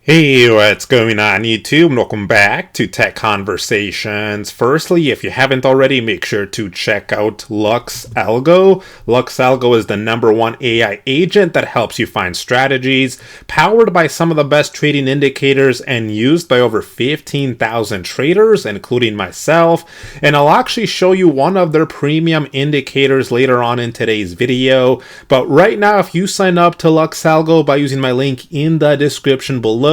Hey, what's going on YouTube? And welcome back to Tech Conversations. Firstly, if you haven't already, make sure to check out LuxAlgo. LuxAlgo is the #1 AI agent that helps you find strategies, powered by some of the best trading indicators and used by over 15,000 traders, including myself. And I'll actually show you one of their premium indicators later on in today's video. But right now, if you sign up to LuxAlgo by using my link in the description below,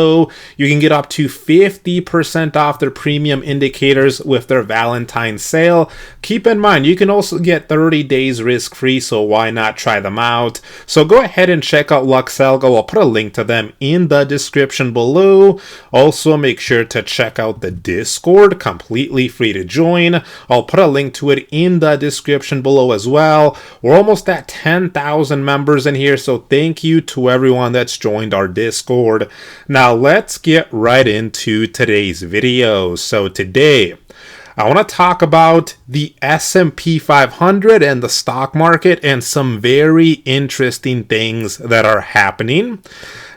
you can get up to 50% off their premium indicators with their Valentine's sale. Keep in mind, you can also get 30 days risk-free, so why not try them out? So go ahead and check out LuxAlgo. I'll put a link to them in the description below. Also, make sure to check out the Discord, completely free to join. I'll put a link to it in the description below as well. We're almost at 10,000 members in here, so thank you to everyone that's joined our Discord. Now, let's get right into today's video. So today, I want to talk about the S&P 500 and the stock market and some very interesting things that are happening.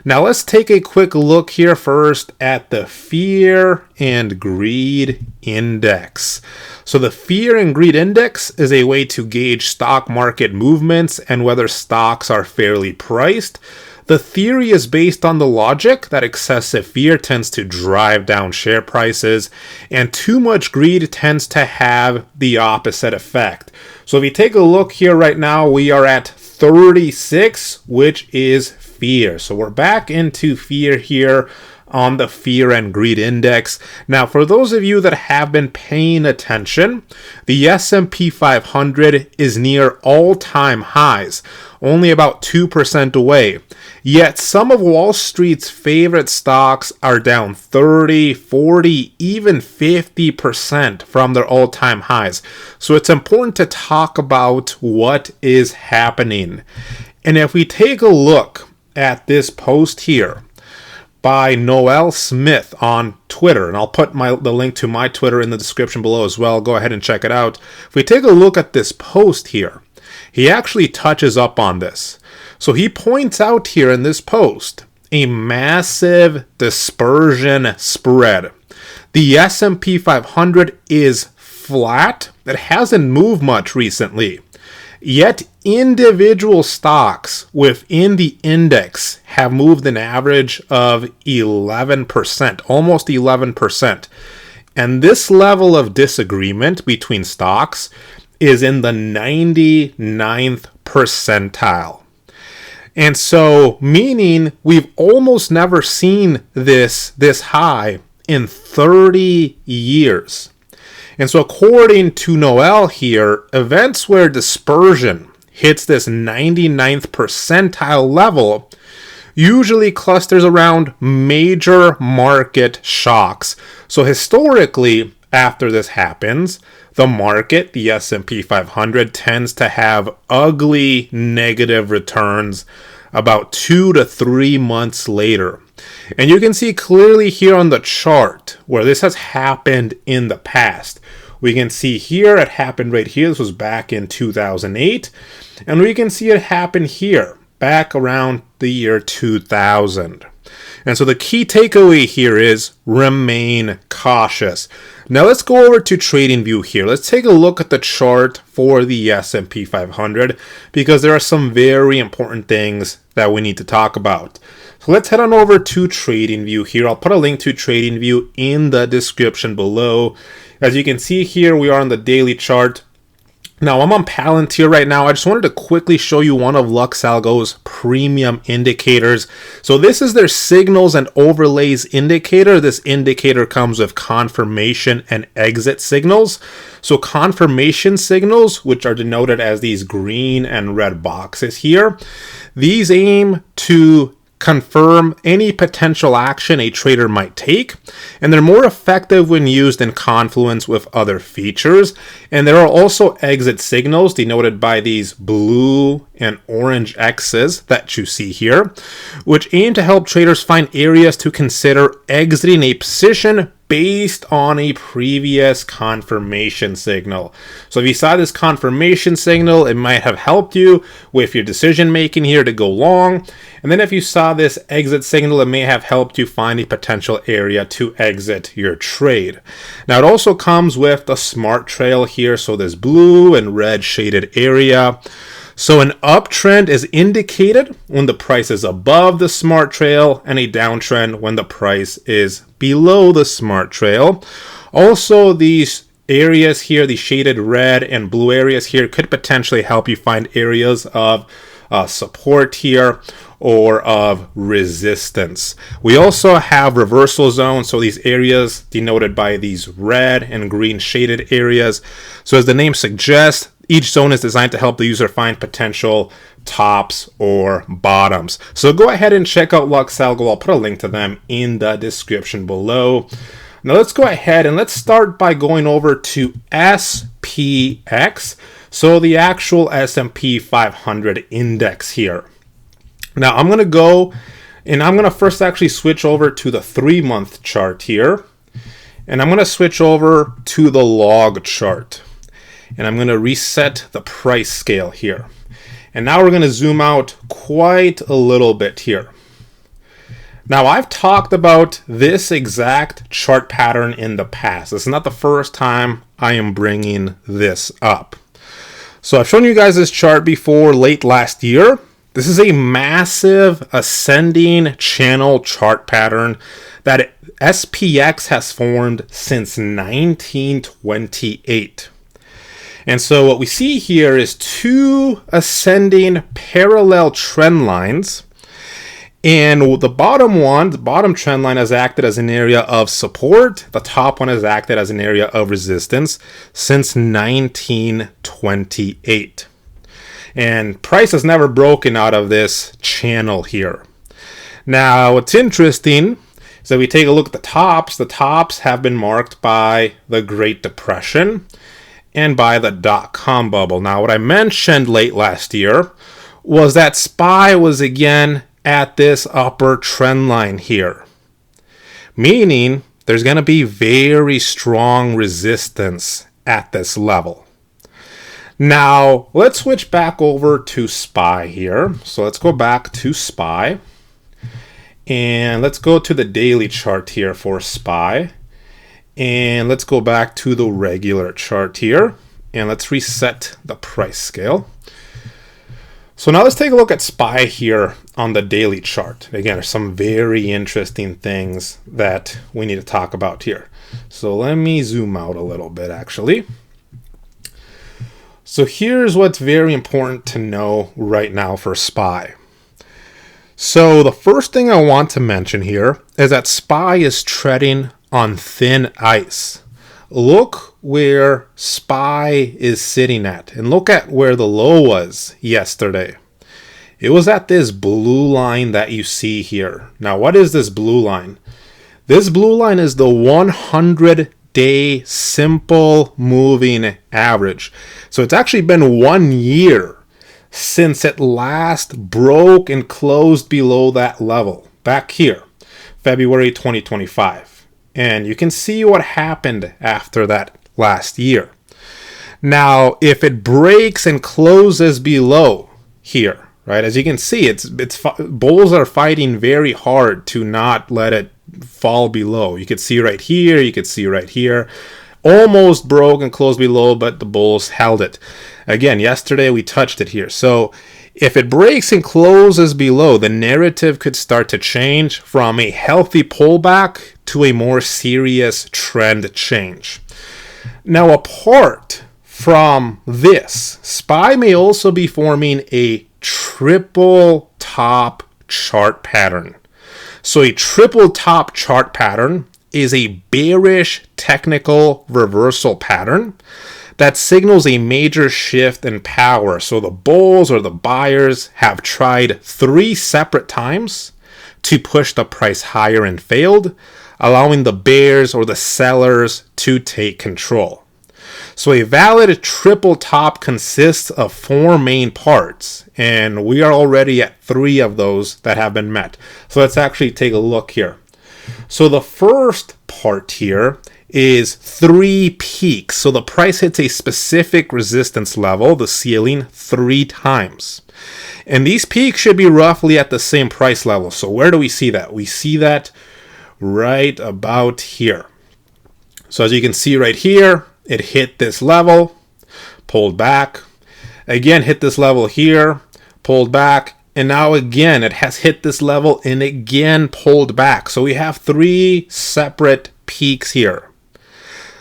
Now, let's take a quick look here first at the Fear and Greed Index. So the Fear and Greed Index is a way to gauge stock market movements and whether stocks are fairly priced. The theory is based on the logic that excessive fear tends to drive down share prices, and too much greed tends to have the opposite effect. So if you take a look here right now, we are at 36, which is fear. So we're back into fear here on the Fear and Greed Index. Now, for those of you that have been paying attention, the S&P 500 is near all-time highs, only about 2% away. Yet some of Wall Street's favorite stocks are down 30, 40, even 50% from their all-time highs. So it's important to talk about what is happening. And if we take a look at this post here by Noel Smith on Twitter, and I'll put the link to my Twitter in the description below as well. Go ahead and check it out. If we take a look at this post here, he actually touches up on this. So he points out here in this post a massive dispersion spread. The S&P 500 is flat. It hasn't moved much recently. Yet individual stocks within the index have moved an average of 11%, almost 11%. And this level of disagreement between stocks is in the 99th percentile. And so, meaning we've almost never seen this high in 30 years. And so according to Noel here, events where dispersion hits this 99th percentile level usually clusters around major market shocks. So historically, after this happens, the market, the S&P 500, tends to have ugly negative returns about 2 to 3 months later. And you can see clearly here on the chart where this has happened in the past. We can see here it happened right here. This was back in 2008. And we can see it happen here back around the year 2000. And so the key takeaway here is remain cautious. Now let's go over to TradingView here. Let's take a look at the chart for the S&P 500 because there are some very important things that we need to talk about. So let's head on over to TradingView here. I'll put a link to TradingView in the description below. As you can see here, we are on the daily chart. Now, I'm on Palantir right now. I just wanted to quickly show you one of LuxAlgo's premium indicators. So this is their signals and overlays indicator. This indicator comes with confirmation and exit signals. So confirmation signals, which are denoted as these green and red boxes here, these aim to confirm any potential action a trader might take, and they're more effective when used in confluence with other features. And there are also exit signals denoted by these blue and orange X's that you see here, which aim to help traders find areas to consider exiting a position based on a previous confirmation signal. So if you saw this confirmation signal, it might have helped you with your decision making here to go long. And then if you saw this exit signal, it may have helped you find a potential area to exit your trade. Now it also comes with the smart trail here. So this blue and red shaded area. So an uptrend is indicated when the price is above the smart trail, and a downtrend when the price is below the smart trail. Also, these areas here, the shaded red and blue areas here, could potentially help you find areas of support here or of resistance. We also have reversal zones, so these areas denoted by these red and green shaded areas. So as the name suggests, each zone is designed to help the user find potential tops or bottoms. So go ahead and check out Lux Algo. I'll put a link to them in the description below. Now let's go ahead and let's start by going over to SPX. So the actual S&P 500 index here. Now I'm going to go and I'm going to first actually switch over to the 3-month chart here. And I'm going to switch over to the log chart. And I'm going to reset the price scale here. And now we're going to zoom out quite a little bit here. Now I've talked about this exact chart pattern in the past. This is not the first time I am bringing this up. So I've shown you guys this chart before late last year. This is a massive ascending channel chart pattern that SPX has formed since 1928. And so what we see here is two ascending parallel trend lines. And the bottom trend line has acted as an area of support. The top one has acted as an area of resistance since 1928. And price has never broken out of this channel here. Now, what's interesting is that we take a look at the tops. The tops have been marked by the Great Depression and by the dot-com bubble. Now, what I mentioned late last year was that SPY was again at this upper trend line here, meaning there's going to be very strong resistance at this level. Now, let's switch back over to SPY here. So let's go back to SPY, and let's go to the daily chart here for SPY. And let's go back to the regular chart here, and let's reset the price scale. So now let's take a look at SPY here on the daily chart. Again, there's some very interesting things that we need to talk about here. So let me zoom out a little bit actually. So here's what's very important to know right now for SPY. So the first thing I want to mention here is that SPY is treading on thin ice. Look where SPY is sitting at, and look at where the low was yesterday. It was at this blue line that you see here. Now, what is this blue line? This blue line is the 100-day simple moving average. So it's actually been 1 year since it last broke and closed below that level back here, February 2025. And you can see what happened after that last year. Now, if it breaks and closes below here, right, as you can see, bulls are fighting very hard to not let it fall below. You could see right here, you could see right here. Almost broke and closed below, but the bulls held it. Again, yesterday we touched it here. So if it breaks and closes below, the narrative could start to change from a healthy pullback to a more serious trend change. Now, apart from this, SPY may also be forming a triple top chart pattern. So a triple top chart pattern is a bearish technical reversal pattern that signals a major shift in power. So the bulls or the buyers have tried 3 separate times to push the price higher and failed, allowing the bears or the sellers to take control. So a valid triple top consists of 4 main parts, and we are already at 3 of those that have been met. So let's actually take a look here. So the first part here is 3 peaks. So the price hits a specific resistance level, the ceiling, 3 times. And these peaks should be roughly at the same price level. So where do we see that? We see that right about here. So as you can see right here, it hit this level, pulled back, again hit this level here, pulled back, and now again it has hit this level and again pulled back. So we have 3 separate peaks here.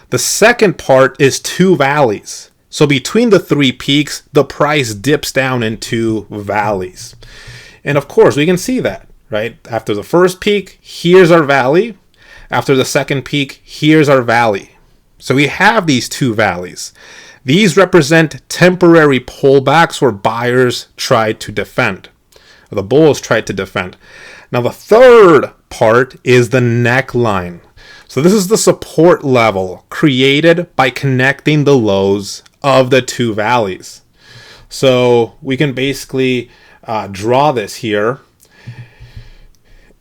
The second part is 2 valleys. So between the 3 peaks, the price dips down into valleys. And of course, we can see that, right? After the first peak, here's our valley. After the second peak, here's our valley. So we have these 2 valleys. These represent temporary pullbacks where buyers tried to defend. The bulls tried to defend. Now the third part is the neckline. So this is the support level created by connecting the lows of the 2 valleys. So we can basically draw this here.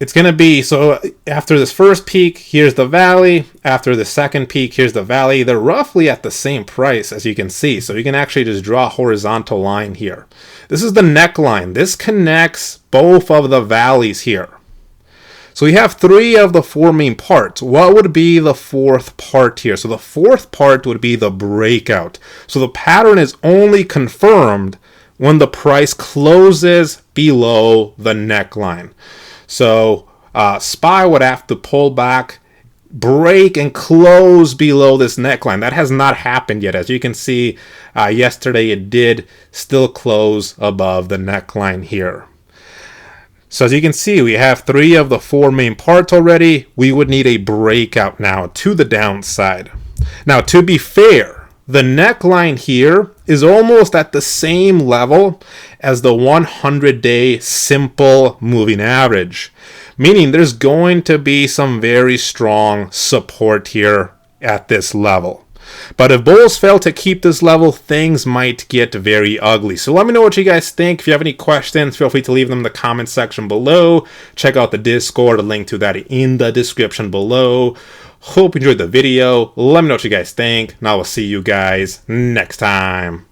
It's going to be, so after this first peak, here's the valley. After the second peak, here's the valley. They're roughly at the same price, as you can see. So you can actually just draw a horizontal line here. This is the neckline. This connects both of the valleys here. So we have 3 of the 4 main parts. What would be the 4th part here? So the 4th part would be the breakout. So the pattern is only confirmed when the price closes below the neckline. So SPY would have to pull back, break, and close below this neckline. That has not happened yet. As you can see, yesterday it did still close above the neckline here. So as you can see, we have 3 of the 4 main parts already. We would need a breakout now to the downside. Now, to be fair, the neckline here is almost at the same level as the 100-day simple moving average, meaning there's going to be some very strong support here at this level. But if bulls fail to keep this level, things might get very ugly. So let me know what you guys think. If you have any questions, feel free to leave them in the comment section below. Check out the Discord, a link to that in the description below. Hope you enjoyed the video. Let me know what you guys think, and I will see you guys next time.